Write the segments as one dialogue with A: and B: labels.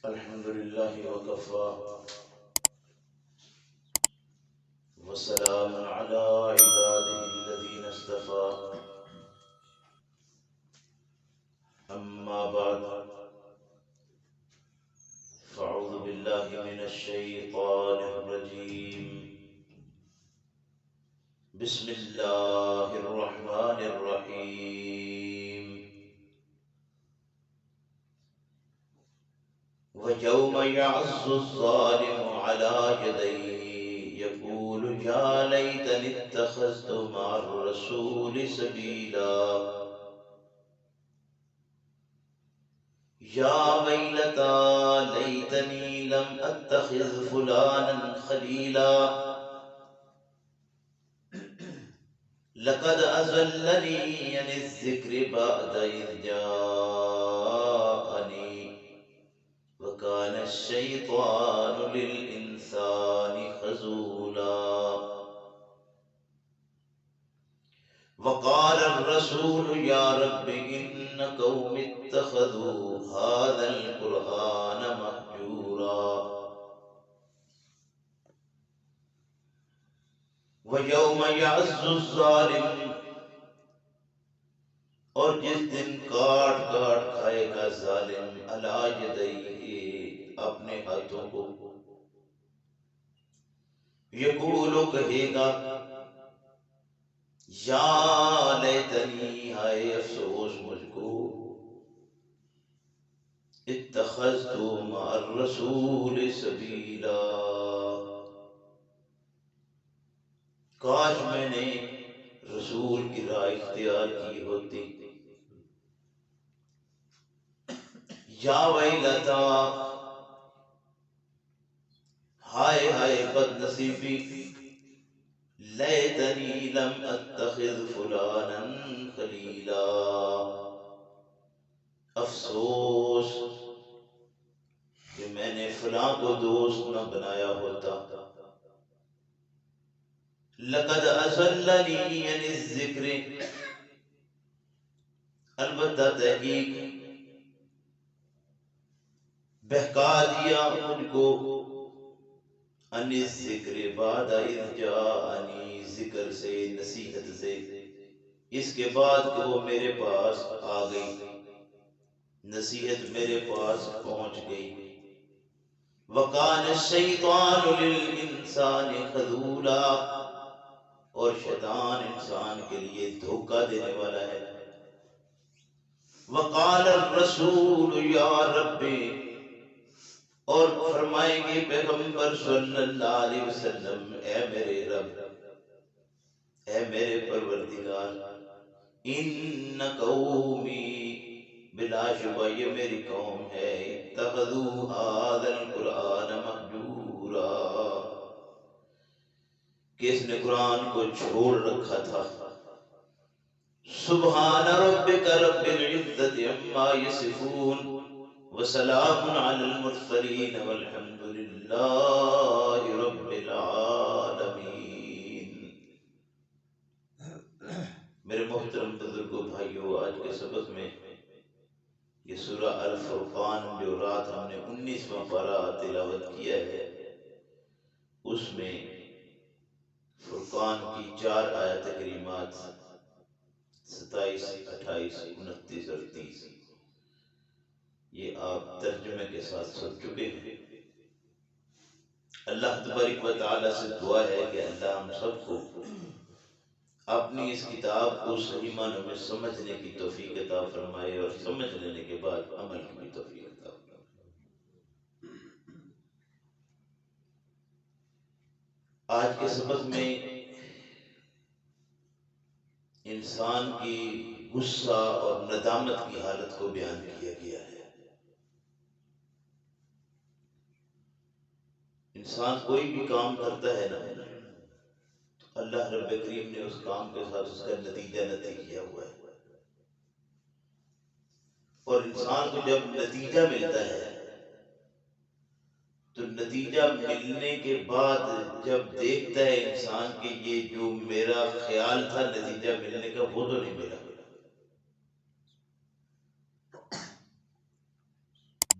A: الحمد لله وكفى وسلام على عباده الذين اصطفى أما بعد فأعوذ بالله من الشيطان الرجيم بسم الله الرحمن الرحيم ويوم يعض الظالم على يديه يقول يا ليتني اتخذت مع الرسول سبيلا يا ويلتى ليتني لم أتخذ فلانا خليلا لقد أضلني عن الذكر بعد إذ جاءني وكان الشيطان للإنسان خذولا وقال الرسول يا رب إن قوم اتخذوا هذا القرآن مهجورا وَيَوْمَ يَعَضُّ الظَّالِمُ اور جس دن کاٹ کاٹ کھائے گا ظالم علی یدیہ اپنے ہاتھوں کو یقول کہے گا یا لیتنی ہائے افسوس مجھ کو اتخذت مع الرسول سبیلا کاش میں نے رسول کی راہ اختیار کی ہوتی یا ویلتا ہائے ہائے بد نصیبی لیتنی لم اتخذ فلانا خلیلا افسوس کہ میں نے فلاں کو دوست نہ بنایا ہوتا لقد اضلنی عن الذکر البتہ تحقیق بہکا دیا ان کو عن الذکر بعد اذ جاءنی ذکر سے نصیحت سے اس کے بعد کہ وہ میرے پاس آ گئی نصیحت میرے پاس پہنچ گئی وَقَانَ الشَّيْطَانُ لِلْإِنسَانِ خَذُولًا اور شیطان انسان کے لیے دھوکہ دینے والا ہے وَقَالَ الرَّسُولُ يَا رَبِّ اور فرمائیں گے پیغمبر صلی اللہ علیہ وسلم اے میرے رب اے میرے پروردگار ان قومی بلا شبہ یہ میری قوم ہے اتخذوا هذا القرآن مہجورا کہ اس نے قرآن کو چھوڑ رکھا تھا سبحان ربک رب العزت عما یصفون وسلام علی المرسلین والحمد للہ رب العالمین میرے محترم بزرگوں بھائیوں آج کے سبق میں یہ سورہ الفرقان جو رات ہم نے 19واں پارہ تلاوت کیا ہے اس میں فرقان کی 4 آیات کریمات 27 28 29 اور 30 یہ آپ ترجمے کے ساتھ سن چکے ہیں اللہ تبارک و تعالی سے دعا ہے کہ اللہ ہم سب کو اپنی اس کتاب کو صحیح معنوں میں سمجھنے کی توفیق عطا فرمائے اور سمجھ لینے کے بعد عمل کی بھی توفیق عطا فرمائے آج کے سبق میں انسان کی غصہ اور ندامت کی حالت کو بیان کیا گیا ہے انسان کوئی بھی کام کرتا ہے نا اللہ رب کریم نے اس کام کے ساتھ اس کا نتیجہ طے کیا ہوا ہے اور انسان کو جب نتیجہ ملتا ہے تو نتیجہ ملنے کے بعد جب دیکھتا ہے انسان کہ یہ جو میرا خیال تھا نتیجہ ملنے کا وہ تو نہیں ملا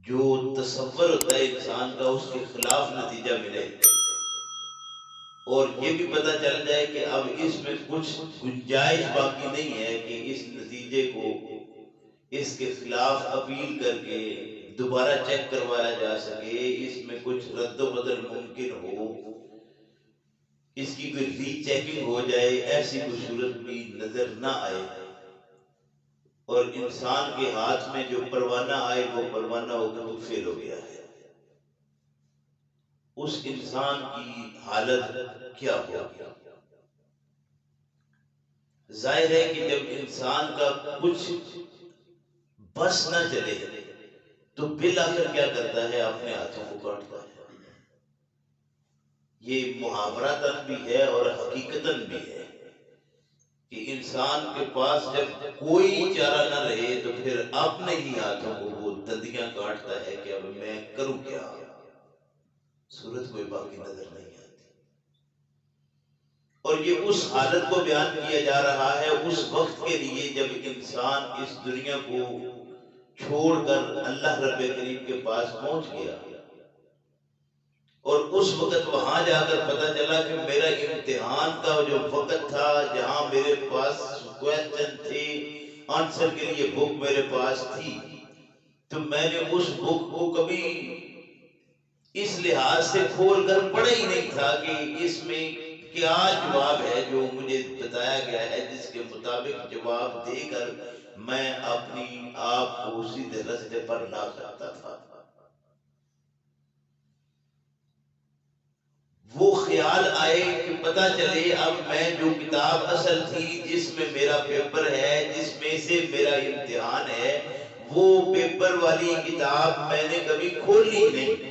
A: جو تصور ہوتا ہے انسان کا اس کے خلاف نتیجہ ملے، اور یہ بھی پتہ چل جائے کہ اب اس میں کچھ گنجائش باقی نہیں ہے کہ اس نتیجے کو اس کے خلاف اپیل کر کے دوبارہ چیک کروایا جا سکے، اس میں کچھ رد و بدل ممکن ہو، اس کی کوئی ری چیکنگ ہو جائے، ایسی کوئی صورت بھی نظر نہ آئے، اور انسان کے ہاتھ میں جو پروانہ آئے وہ پروانہ ہو کر تو فیل ہو گیا ہے، اس انسان کی حالت کیا ہوگی؟ ظاہر ہے کہ جب انسان کا کچھ بس نہ چلے تو بالآخر کیا کرتا ہے؟ اپنے ہاتھوں کو کاٹتا ہے۔ یہ محاوراتاً بھی ہے اور حقیقتاً بھی ہے کہ انسان کے پاس جب کوئی چارہ نہ رہے تو پھر اپنے ہی ہاتھوں کو وہ دندیاں کاٹتا ہے کہ اب میں کروں کیا؟ صورت کوئی باقی نظر نہیں آتی، اور یہ اس حالت کو بیان کیا جا رہا ہے اس وقت کے لیے جب انسان اس دنیا کو چھوڑ کر اللہ رب کریم کے پاس پہنچ گیا، اور اس وقت وہاں جا کر پتہ چلا کہ میرا امتحان کا جو وقت تھا، جہاں میرے پاس کویسچن تھے، آنسر کے لیے بک میرے پاس تھی، تو میں نے اس بک کو کبھی اس لحاظ سے کھول کر پڑھا ہی نہیں تھا کہ اس میں کیا جواب ہے جو مجھے بتایا گیا ہے، جس کے مطابق جواب دے کر میں اپنی آپ کو سیدھے راستے پر لا سکتا تھا۔ وہ خیال آئے کہ پتہ چلے اب میں جو کتاب اصل تھی جس میں میرا پیپر ہے، جس میں سے میرا امتحان ہے، وہ پیپر والی کتاب میں نے کبھی کھولی نہیں۔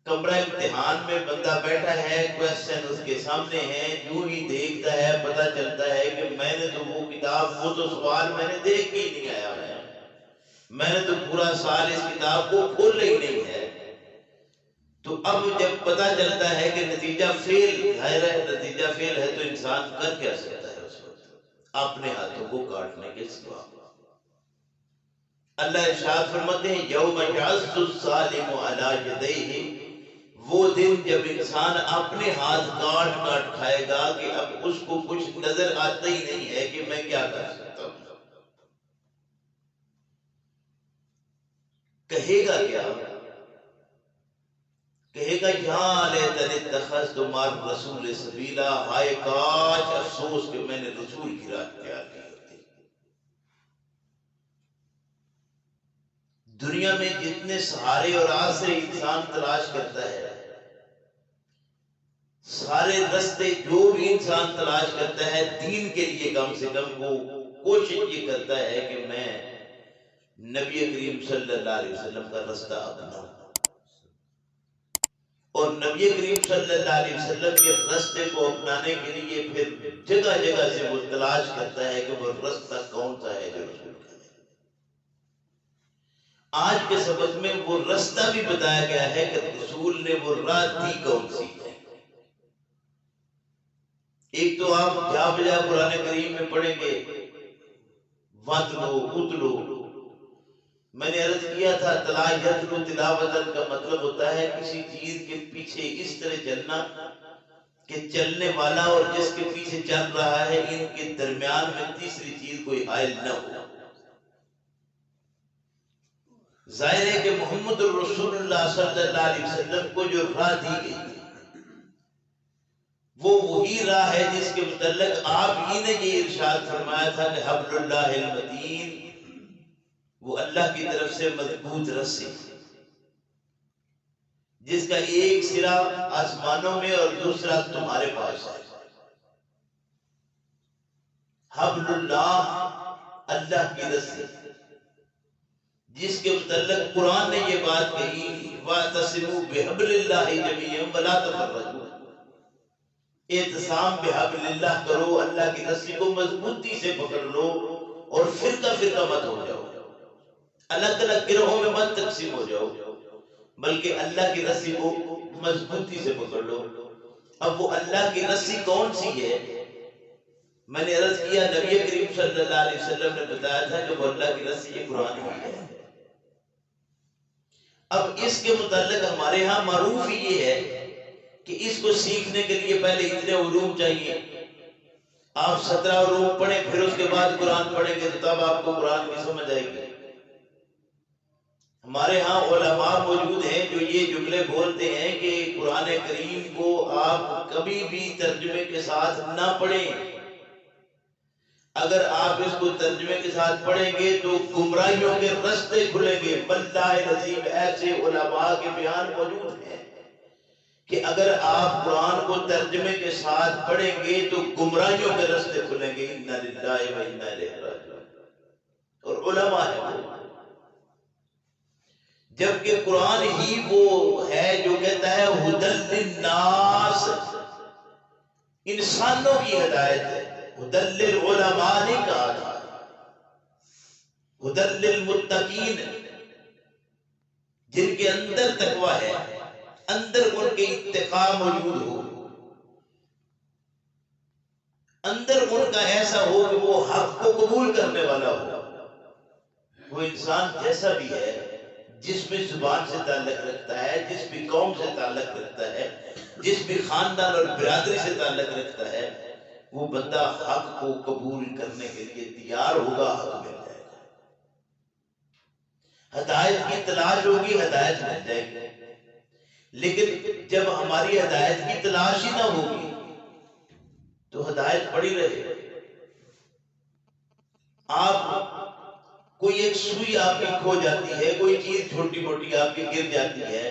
A: کمرہ امتحان میں بندہ بیٹھا ہے، کویسچن اس کے سامنے ہے، یوں ہی دیکھتا ہے، پتہ چلتا ہے کہ میں نے تو وہ کتاب، وہ تو سوال میں نے دیکھ کے ہی نہیں آیا ہے، میں نے تو پورا سال اس کتاب کو کھولا ہی نہیں ہے۔ تو اب جب پتہ چلتا ہے کہ نتیجہ فیل ہے، نتیجہ فیل ہے، تو انسان کر کیا سکتا ہے اس وقت؟ اپنے ہاتھوں کو کاٹنے کے سوا۔ اللہ ارشاد فرماتے ہیں یوم یعض الظالم علی یدیہ، وہ دن جب انسان اپنے ہاتھ کاٹ کاٹ کھائے گا کہ اب اس کو کچھ نظر آتا ہی نہیں ہے کہ میں کیا کر سکتا ہوں۔ کہے گا کیا؟ کہے گا یا لیتنی اتخذت مع الرسول سبیلا، ہائے کاش، افسوس کہ میں نے رسول کی راہ اختیار کی ہوتی۔ دنیا میں جتنے سہارے اور آسرے انسان تلاش کرتا ہے، سارے رستے جو بھی انسان تلاش کرتا ہے دین کے لیے، کم سے کم وہ کوشش یہ کرتا ہے کہ میں نبی کریم صلی اللہ علیہ وسلم کا رستہ اپناؤں، اور نبی کریم صلی اللہ علیہ وسلم کے رستے کو اپنانے کے لیے پھر جگہ جگہ سے وہ تلاش کرتا ہے کہ وہ رستہ کون سا ہے جو رسول کا ہے۔ آج کے سبق میں وہ رستہ بھی بتایا گیا ہے کہ رسول نے وہ راہ دی کون سی ہے۔ ایک تو آپ جا بجا قرآن کریم میں پڑھیں گے وَاتْلُو اُتْلُو، میں نے عرض کیا تھا تلا یتلو تلاوتن کا مطلب ہوتا ہے کسی چیز کے پیچھے اس طرح چلنا کہ چلنے والا اور جس کے پیچھے چل رہا ہے ان کے درمیان میں تیسری چیز کوئی حائل نہ ہو۔ ظاہر ہے کہ محمد الرسول اللہ صلی اللہ علیہ وسلم کو جو راہ دی گئی وہ وہی راہ ہے جس کے متعلق آپ ہی نے یہ ارشاد فرمایا تھا کہ حبل اللہ المتین، وہ اللہ کی طرف سے مضبوط رسی جس کا ایک سرا آسمانوں میں اور دوسرا تمہارے پاس ہے۔ حبل اللہ، اللہ کی رسی، جس کے متعلق قرآن نے یہ بات کہی وَاعْتَصِمُوا بِحَبْلِ اللَّهِ جَمِيعًا وَلَا تَفَرَّقُوا، اعتصام بحبل اللہ کرو، اللہ کی رسی کو مضبوطی سے پکڑ لو اور فرقہ فرقہ مت ہو جاؤ، الگ الگ گروہوں میں مت تقسیم ہو جاؤ، بلکہ اللہ کی رسی کو مضبوطی سے پکڑ لو۔ اب وہ اللہ کی رسی کون سی ہے؟ میں نے عرض کیا نبی کریم صلی اللہ علیہ وسلم نے بتایا تھا کہ وہ اللہ کی رسی یہ قرآن ہی ہے۔ اب اس کے متعلق ہمارے ہاں معروف یہ ہے کہ اس کو سیکھنے کے لیے پہلے اتنے علوم چاہیے. آپ 17 علوم پڑھیں پھر اس کے بعد قرآن پڑھیں گے تو تب آپ کو قرآن کی سمجھ آئے گی. ہمارے ہاں علماء موجود ہیں جو یہ جملے بولتے ہیں کہ قرآن کریم کو آپ کبھی بھی ترجمے کے ساتھ نہ پڑھیں. اگر آپ اس کو ترجمے کے ساتھ پڑھیں گے تو گمراہیوں کے رستے کھلیں گے. واللہ نصیب ایسے علماء کے بیان موجود ہیں کہ اگر آپ قرآن کو ترجمے کے ساتھ پڑھیں گے تو گمراہیوں کے رستے کھلیں گے. انا للہ و انا الیہ راجعون. اور علماء ہے وہ، جبکہ قرآن ہی وہ ہے جو کہتا ہے ہدی للناس، انسانوں کی ہدایت ہے. ہدی للعلماء نے کہا تھا، ہدی للمتقین، جن کے اندر تقوی ہے، اندر ان کے اتقاء موجود ہو، اندر ان کا ایسا ہو کہ وہ حق کو قبول کرنے والا ہو. وہ انسان جیسا بھی ہے، جس بھی زبان سے تعلق رکھتا ہے، جس بھی قوم سے تعلق رکھتا ہے، جس بھی خاندان اور برادری سے تعلق رکھتا ہے، وہ بندہ حق کو قبول کرنے کے لیے تیار ہوگا، حق مل جائے گا. ہدایت کی تلاش ہوگی، ہدایت مل جائے گی. لیکن جب ہماری ہدایت کی تلاش ہی نہ ہوگی تو ہدایت پڑی رہے. آپ کوئی ایک سوئی آپ کی کھو جاتی ہے، کوئی چیز چھوٹی موٹی آپ کی گر جاتی ہے،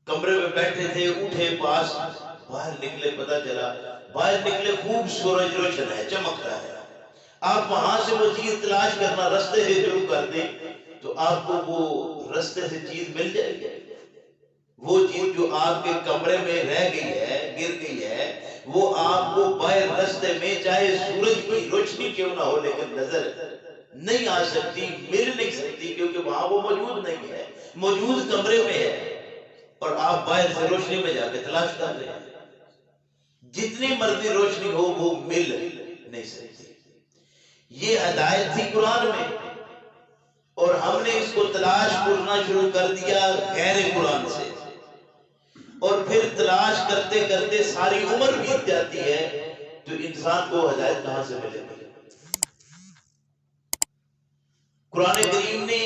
A: کمرے میں بیٹھے تھے، اٹھے پاس، باہر نکلے، پتا چلا باہر نکلے خوب سورج روشن ہے، چمک رہا ہے. آپ وہاں سے وہ چیز تلاش کرنا رستے سے شروع کر دیں تو آپ کو وہ رستے سے چیز مل جائے گی. وہ چیز جو آپ کے کمرے میں رہ گئی ہے، گر گئی ہے، وہ آپ کو باہر رستے میں چاہے سورج کی روشنی کیوں نہ ہو لیکن نظر نہیں آ سکتی، مل نہیں سکتی، کیونکہ وہاں وہ موجود نہیں ہے. موجود کمرے میں ہے اور آپ باہر سے روشنی میں جا کے تلاش کر رہے ہیں. جتنی مرضی روشنی ہو وہ مل نہیں سکتی. یہ ہدایت تھی قرآن میں، اور ہم نے اس کو تلاش کرنا شروع کر دیا غیر قرآن سے، اور پھر تلاش کرتے کرتے ساری عمر بیت جاتی ہے تو انسان کو ہدایت کہاں سے ملے گی؟ قرآن کریم نے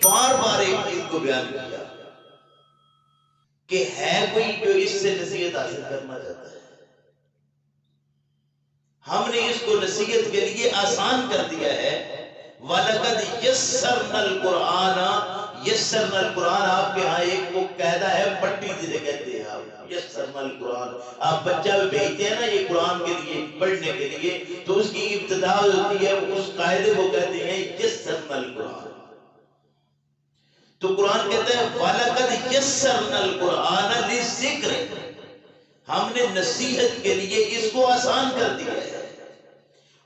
A: بار بار ایک چیز کو بیان کیا کہ ہے کوئی جو اس سے نصیحت حاصل کرنا چاہتا ہے. ہم نے اس کو نصیحت کے لیے آسان کر دیا ہے. وَلَقَدْ يَسَّرْنَا الْقُرْآنَ، یسرنا القرآن آپ کے ہاں ایک وہ قاعدہ ہے، پٹی جسے کہتے ہیں آپ، یسرنا القرآن. آپ بچہ بھی بھیجتے ہیں نا یہ قرآن کے لیے پڑھنے کے لیے، تو اس کی ابتدا ہوتی ہے اس قاعدے کو کہتے ہیں یسرنا القرآن. تو قرآن کہتا ہے وَلَقَدْ يَسَّرْنَا الْقُرْآنَ لِلذِّكْرِ، ہم نے نصیحت کے لیے اس کو آسان کر دیا ہے،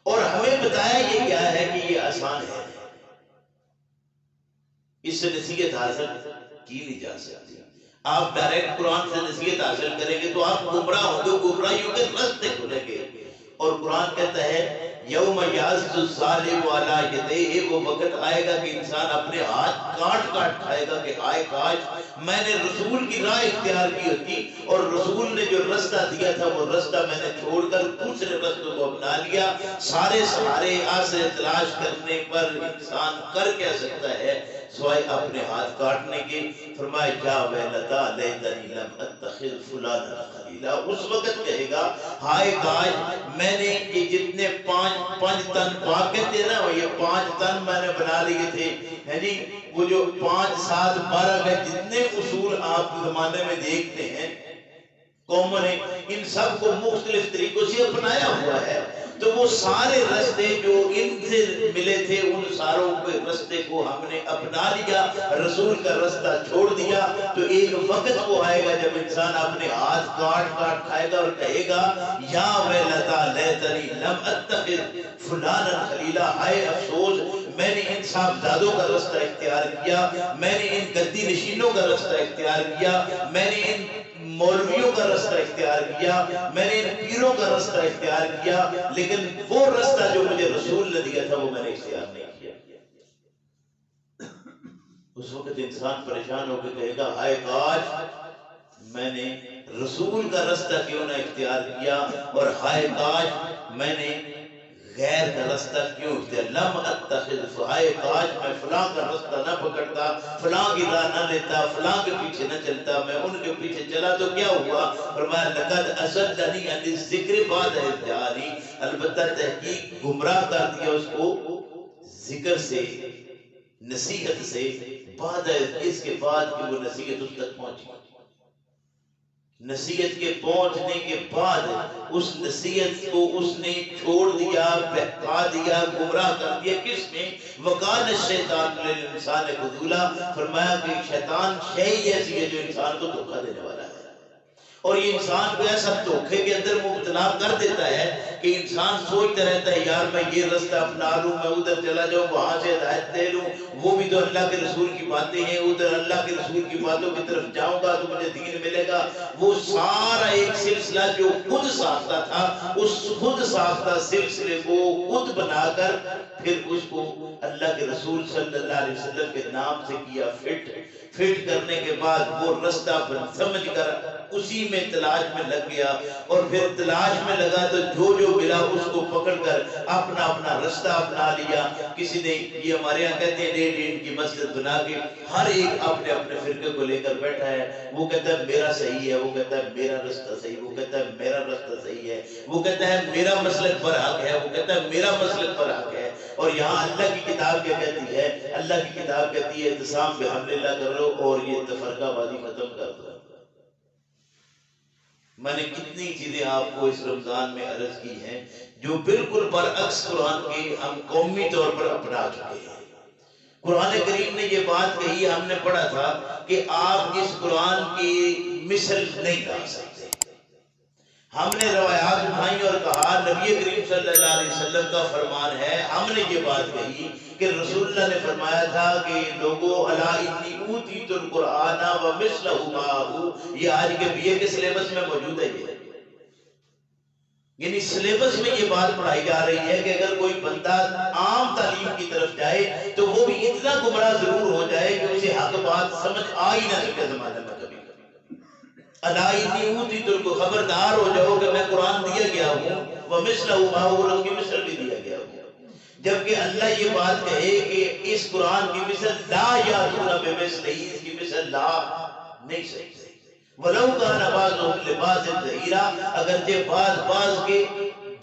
A: اور ہمیں بتایا یہ کیا ہے کہ یہ آسان ہے. اس سے نصیحت حاصل کی نہیں جا سکتی. آپ ڈائریکٹ قرآن سے نصیحت حاصل کریں گے تو آپ گمراہ ہوں گے، گمراہیوں کے رستے کھلیں گے. اور قرآن کہتا ہے یوم یعض الظالم علی یدیہ، وہ وقت آئے گا کہ انسان اپنے ہاتھ کاٹ کاٹ کھائے گا کہ ہائے کاش میں نے رسول کی راہ اختیار کی ہوتی، اور رسول نے جو رستہ دیا تھا وہ رستہ میں نے چھوڑ کر دوسرے رستوں کو اپنا لیا. سارے سہارے آسرے تلاش کرنے پر انسان کر کیا سکتا ہے سوائے اپنے ہاتھ کاٹنے کے. فرمایا جا ویلتا لیتنی لم اتخذ فلانا خلیلا، اس وقت کہے گا ہائے کاش میں نے یہ جتنے پانچ تن پاک کہتے ہیں نا، یہ 5 تن میں نے بنا لیے تھے، ہے جی وہ جو 5 7 12 کے جتنے اصول آپ زمانے میں دیکھتے ہیں قوموں نے ان سب کو مختلف طریقوں سے اپنایا ہوا ہے. تو وہ سارے رستے جو ان سے ملے تھے ان ساروں کے رستے کو ہم نے اپنا لیا، رسول کا رستہ چھوڑ دیا. تو ایک وقت وہ آئے گا جب انسان اپنے ہاتھ کاٹ کاٹ کھائے گا اور کہے گا یا ویلتا لیتنی لم اتخذ فلانا خلیلا، ہائے افسوس میں نے ان صاحبزادوں کا رستہ اختیار کیا، میں نے ان گدی نشینوں کا رستہ اختیار کیا، میں نے ان مولویوں کا رستہ اختیار کیا، میں نے ان پیروں کا رستہ اختیار کیا، لیکن وہ رستہ جو مجھے رسول نے دیا تھا وہ میں نے اختیار نہیں کیا. اس وقت انسان پریشان ہو کے کہے گا ہائے کاش میں نے رسول کا رستہ کیوں نہ اختیار کیا، اور ہائے کاش میں نے غیر کا رستہ کیوں اختیار لم اتخذ، ہائے کاش میں فلاں کا رستہ نہ پکڑتا، فلاں کی راہ نہ لیتا، فلاں کے پیچھے نہ چلتا، میں ان کے پیچھے چلا تو کیا ہوا؟ فرمایا لقد اضلنی عن الذکر بعد اذ جاءنی، البتہ تحقیق گمراہ کر دیا اس کو ذکر سے، نصیحت سے، بعد اس کے بعد کہ وہ نصیحت اس تک پہنچی، نصیحت کے پہنچنے کے بعد اس نصیحت کو اس نے چھوڑ دیا، بہکا دیا، گمراہ کر دیا۔ کس نے؟ وَقَالَ الشَّيْطَانُ لِلْإِنسَانِ خَذُولًا، فرمایا کہ شیطان شے ایسی ہے جو انسان کو دھوکہ دینے والا ہے، اور یہ انسان کو ایسا دھوکے کے اندر مبتلا کر دیتا ہے کہ انسان سوچتا رہتا ہے یار میں یہ رستہ اپنا لوں، میں ادھر چلا جاؤں، وہاں سے ہدایت لے لوں، وہ بھی تو اللہ کے رسول کی باتیں ہیں، ادھر اللہ کے رسول کی باتوں کی طرف جاؤں گا تو مجھے دین ملے گا۔ وہ سارا ایک سلسلہ جو خود ساختہ تھا، اس خود ساختہ سلسلے کو خود بنا کر پھر اس کو اللہ کے رسول صلی اللہ علیہ وسلم کے نام سے کیا فٹ کرنے کے بعد وہ رستہ سمجھ کر اسی میں تلاش میں لگ گیا، اور پھر تلاش میں لگا تو جو ملا اس کو پکڑ کر اپنا اپنا رستہ اپنا لیا۔ کسی نے، یہ ہمارے یہاں کہتے ہیں ڈیڑھ اینٹ کی مسجد بنا کے ہر ایک اپنے اپنے فرقے کو لے کر بیٹھا ہے، وہ کہتا ہے میرا صحیح ہے، وہ کہتا ہے میرا رستہ صحیح، وہ کہتا ہے میرا رستہ صحیح ہے، وہ کہتا ہے میرا مسلک پر حق ہے، وہ کہتا ہے میرا مسلک پر حق ہے۔ اور یہاں اللہ کی کتاب کیا کہتی ہے؟ اللہ کی کتاب کہتی ہے اعتصام بحبل اللہ کر لو اور یہ تفرقہ بازی ختم کر دو۔ میں نے کتنی چیزیں آپ کو اس رمضان میں عرض کی ہیں جو بالکل برعکس قرآن کے ہم قومی طور پر اپنا چکے ہیں۔ قرآن کریم نے یہ بات کہی، ہم نے پڑھا تھا کہ آپ اس قرآن کی مثل نہیں لا سکتے۔ ہم نے روایات اٹھائیں اور کہا نبی کریم صلی اللہ علیہ وسلم کا فرمان ہے، ہم نے یہ بات کہی کہ رسول اللہ نے فرمایا تھا کہ لوگو الا انی اوتیت القرآن ومثلہ معہ، یہ آج کے بی اے کے سلیبس میں موجود ہے، یعنی سلیبس میں یہ بات پڑھائی جا رہی ہے کہ اگر کوئی بندہ عام تعلیم کی طرف جائے تو وہ بھی اتنا گمراہ ضرور ہو جائے کہ اسے حق بات سمجھ آ ہی نہ سکے زمانے میں کبھی۔ الا انی اوتیت القرآن، خبردار ہو جاؤ کہ میں قرآن دیا گیا ہوں، ومثلہ معہ، اور اس کی مثل بھی دیا گیا ہوں۔ جبکہ اللہ یہ بات کہے کہ اس قرآن کی مثل لا یاتون بمثلہ، اس کی مثل لا نہیں سکتے۔ وَلَوْ كَانَ بَعْضُهُمْ لِبَعْضٍ ظَهِيرًا، اگرچہ بعض کے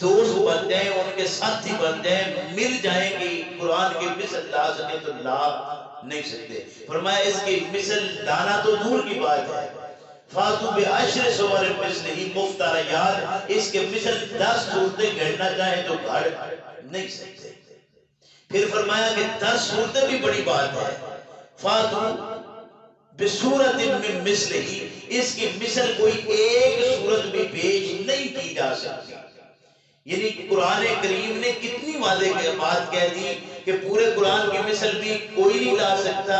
A: دوست بن جائیں، ان کے ساتھی بن جائیں، مل جائیں کہ قرآن کی مثل لا سکے تو لا نہیں سکتے۔ فرمایا اس کی مثل لانا تو دور کی بات ہے، فَاتُوا بِعَشْرِ سُوَرٍ مِثْلِهِ مُفْتَرَيَاتٍ، اس کے مثل 10 صورتیں گھڑنا چاہیں تو گھڑ نہیں سکتے۔ پھر فرمایا کہ 10 صورتیں بھی بڑی بات ہے، فَاتُوا بِسُورَةٍ مِّن مِثْلِهِ، اس کی مثل کوئی ایک صورت بھی پیش نہیں کی جا سکتی۔ یعنی قرآن کریم نے کتنی واضح بات کہہ دی کہ پورے قرآن کی مثل بھی کوئی نہیں لا سکتا،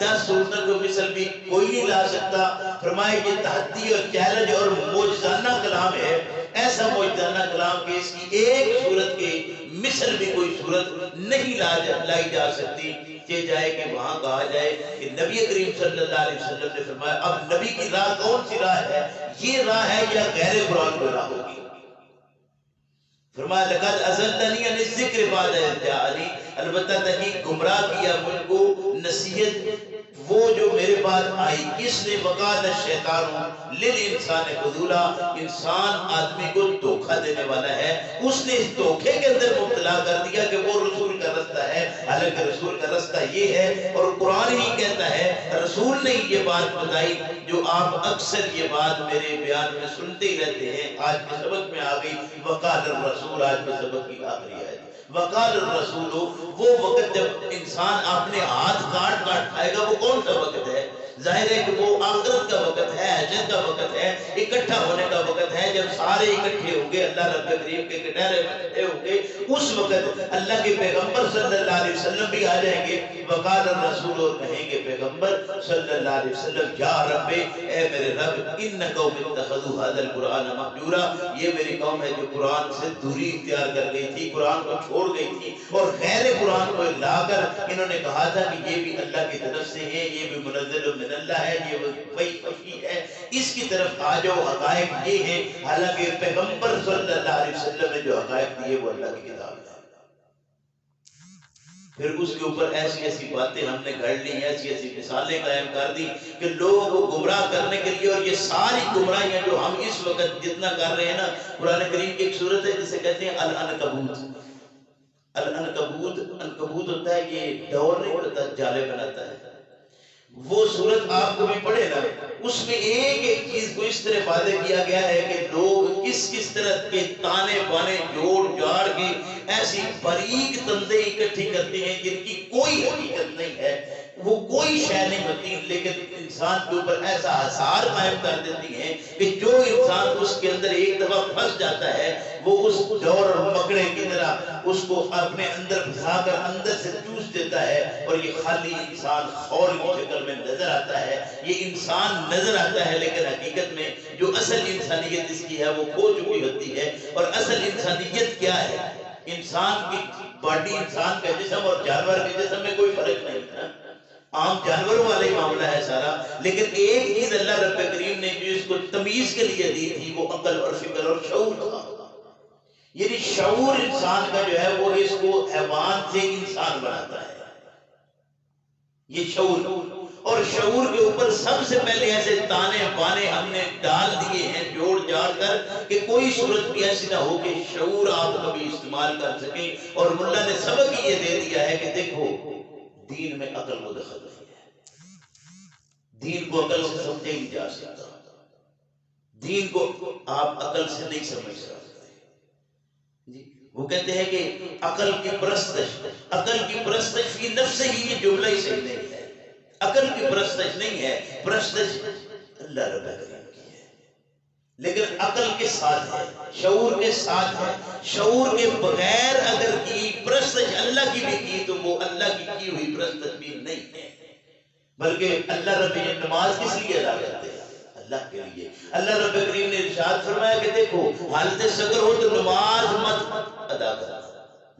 A: 10 صورتوں کی مثل بھی کوئی نہیں لا سکتا۔ فرمایا یہ تحدی اور چیلنج اور معجزانہ کلام ہے، ایسا معجزانہ کلام کہ اس کی ایک صورت کے مثل بھی کوئی صورت نہیں لائی جا سکتی۔ کہ جائے کہ وہاں کہا جائے کہ نبی کریم صلی اللہ علیہ وسلم نے فرمایا اب نبی کی راہ کون سی راہ ہے؟ یہ راہ ہے یا غیر قرآن کی راہ ہوگی؟ فرمایا لقد اضلنی عن الذکر بعد اذ جاءنی، البتہ تحقیق گمراہ کیا مجھ کو نصیحت وہ جو میرے بعد آئی، کس نے؟ وقال الشیطان للانسان خذولا، انسان آدمی کو دھوکہ دینے والا ہے، اس نے اس دھوکے کے اندر مبتلا کر دیا کہ وہ رسول کا رستہ ہے، حالانکہ رسول کا رستہ یہ ہے، اور قرآن ہی کہتا ہے، رسول نے یہ بات بتائی جو آپ اکثر یہ بات میرے بیان میں سنتے ہی رہتے ہیں۔ آج کے سبق میں آ گئی وقال الرسول، آج کے سبق کی آخری آیت وقال الرسول، وہ وقت جب انسان اپنے ہاتھ کاٹ کھائے گا، وہ کون سا وقت ہے؟ ظاہر ہے کہ وہ آخرت کا وقت ہے، حشر کا وقت ہے، اکٹھا ہونے کا وقت ہے، جب سارے اکٹھے ہوں گے، اللہ رب کریم کے کٹہرے میں کھڑے ہوں گے، اس وقت اللہ کے پیغمبر صلی اللہ علیہ وسلم بھی آ جائیں گے، وقال الرسول، اور کہیں گے پیغمبر صلی اللہ علیہ وسلم، یا رب، اے میرے رب، ان قوم اتخذوا هذا القرآن مہجورا، یہ میری قوم ہے جو قرآن سے دوری اختیار کر گئی تھی، قرآن کو چھوڑ گئی تھی، اور غیر قرآن کو لا کر انہوں نے کہا تھا کہ یہ بھی اللہ کی طرف سے ہے، یہ بھی منزل من اللہ ہے، یہ وحی ہے، اس کی طرف آ جاؤ، حقائق یہ ہے، حالانکہ پیغمبر صلی اللہ علیہ وسلم نے جو حقائق دیے وہ اللہ کی کتاب ہے۔ پھر اس کے اوپر ایسی ایسی باتیں ہم نے گھڑ لی، ایسی ایسی مثالیں قائم کر دی کہ لوگوں کو گمراہ کرنے کے لیے، اور یہ ساری گمراہیاں جو ہم اس وقت جتنا کر رہے ہیں نا، قرآن کریم کی ایک صورت ہے جسے کہتے ہیں العنکبوت۔ العنکبوت، عنکبوت ہوتا ہے یہ ڈور نہیں ہوتا، جالے بناتا ہے۔ وہ صورت آپ کو بھی پڑھے نا، اس میں ایک ایک چیز کو اس طرح واضح کیا گیا ہے کہ لوگ کس طرح کے تانے بانے جوڑ جاڑ کے ایسی باریک تندیں اکٹھی کرتے ہیں جن کی کوئی حقیقت نہیں ہے، وہ کوئی شے نہیں ہوتی، لیکن انسان کے اوپر ایسا اثار قائم کر دیتی ہیں کہ جو انسان اس کے اندر ایک دفعہ پھنس جاتا ہے، وہ اس ڈور اور مکڑے کی طرح اس کو اپنے اندر پھنسا کر اندر سے چوس دیتا ہے، اور یہ خالی انسان خور کی شکل میں نظر آتا ہے، یہ انسان نظر آتا ہے، لیکن حقیقت میں جو اصل انسانیت اس کی ہے وہ کھو چکی ہوتی ہے۔ اور اصل انسانیت کیا ہے؟ انسان کی باڈی، انسان کا جسم اور جانور کے جسم میں کوئی فرق نہیں ہے، عام جانوروں والا ہی معاملہ ہے سارا، لیکن ایک چیز اللہ رب کریم نے جو اس کو تمیز کے لیے دی تھی وہ عقل اور فکر اور شعور تھا۔ یعنی شعور انسان کا جو ہے وہ اس کو حیوان سے انسان بناتا ہے، یہ شعور، اور شعور کے اوپر سب سے پہلے ایسے تانے بانے ہم نے ڈال دیے ہیں جوڑ جاڑ کر کہ کوئی صورت بھی ایسی نہ ہو کہ شعور آپ کبھی استعمال کر سکیں۔ اور ملا نے سبق یہ دے دیا ہے کہ دیکھو، دین میں عقل کو دخل نہیں ہے، دین کو عقل سے سمجھے نہیں جا سکتا، دین کو آپ عقل سے نہیں سمجھ سکتے۔ وہ کہتے ہیں کہ عقل کی پرستش فی نفس ہی، یہ جملہ ہی صحیح نہیں ہے، عقل کی پرستش نہیں ہے، پرستش اللہ رب العالمین کی ہے، لیکن عقل کے ساتھ ہے، شعور کے ساتھ ہے۔ شعور کے بغیر اگر کی پرستش اللہ کی بھی کی تو وہ اللہ کی ہوئی پرستش بھی نہیں ہے، بلکہ اللہ رب یہ نماز کس لیے ادا کرتے ہیں؟ اللہ کے لیے۔ اللہ رب کریم نے ارشاد فرمایا کہ دیکھو، حالت سکر ہو تو نماز مت ادا کرنا،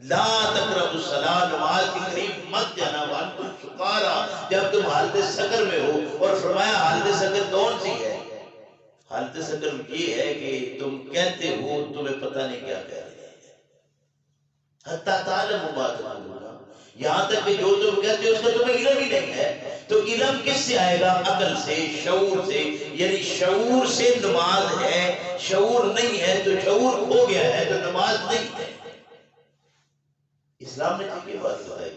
A: لا تقربوا الصلاۃ، نماز کے قریب مت جانا، وانتم سکارا، جب تم حالت سکر میں ہو۔ اور فرمایا حالت سکر کون سی ہے؟ حالت سکر یہ ہے کہ تم کہتے ہو تمہیں پتہ نہیں کیا کہہ رہے ہیں، حتی تعلم ما تقولون، یہاں تک کہ جو تم کہتے ہو اس کا تمہیں علم ہی نہیں ہے۔ تو علم کس سے آئے گا؟ عقل سے، شعور سے، یعنی شعور سے نماز ہے، شعور نہیں ہے تو شعور کھو گیا ہے تو نماز نہیں ہے۔ اسلام نے یہ بات بتائی،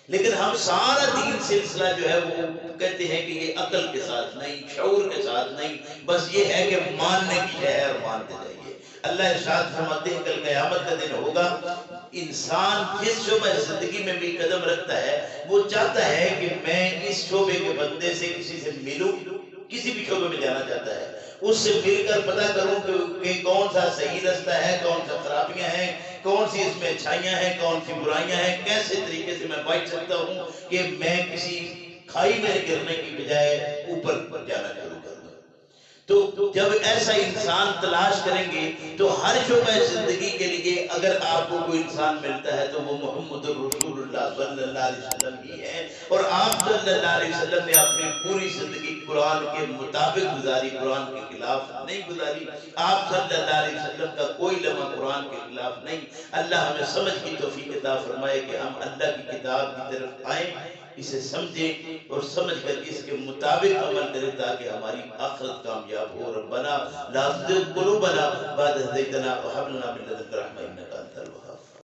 A: لیکن ہم سارا دین سلسلہ جو ہے وہ کہتے ہیں کہ یہ عقل کے ساتھ نہیں، شعور کے ساتھ نہیں، بس یہ ہے کہ ماننے کی ہے اور مانتے جائیے۔ اللہ ارشاد فرماتے ہیں کل قیامت کا دن ہوگا، انسان جس شعبہ زندگی میں بھی قدم رکھتا ہے وہ چاہتا ہے کہ میں اس شعبے کے بندے سے کسی سے ملوں، کسی بھی شعبے میں جانا چاہتا ہے، اس سے مل کر پتہ کروں کہ کون سا صحیح رستہ ہے، کون سا خرابیاں ہیں، کون سی اس میں اچھائیاں ہیں، کون سی برائیاں ہیں، کیسے طریقے سے میں بچ سکتا ہوں کہ میں کسی کھائی میں گرنے کی بجائے اوپر جانا شروع کروں۔ تو جب ایسا انسان تلاش کریں گے تو ہر شعبہ زندگی کے لیے اگر آپ کو کوئی انسان ملتا ہے تو وہ محمد رسول اللہ صلی اللہ علیہ وسلم ہی ہے، اور آپ صلی اللہ علیہ وسلم نے اپنی پوری زندگی قرآن کے مطابق گزاری، قرآن کے خلاف نہیں گزاری۔ آپ صلی اللہ علیہ وسلم کا کوئی لمحہ قرآن کے خلاف نہیں۔ اللہ ہمیں سمجھ کی توفیق عطا فرمائے کہ ہم اللہ کی کتاب کی طرف آئیں، اسے سمجھیں اور سمجھ کر اس کے مطابق عمل کریں تاکہ ہماری آخرت کامیاب ہو۔ ربنا لا تزغ قلوبنا بعد إذ هديتنا وهب لنا من لدنك رحمة إنك أنت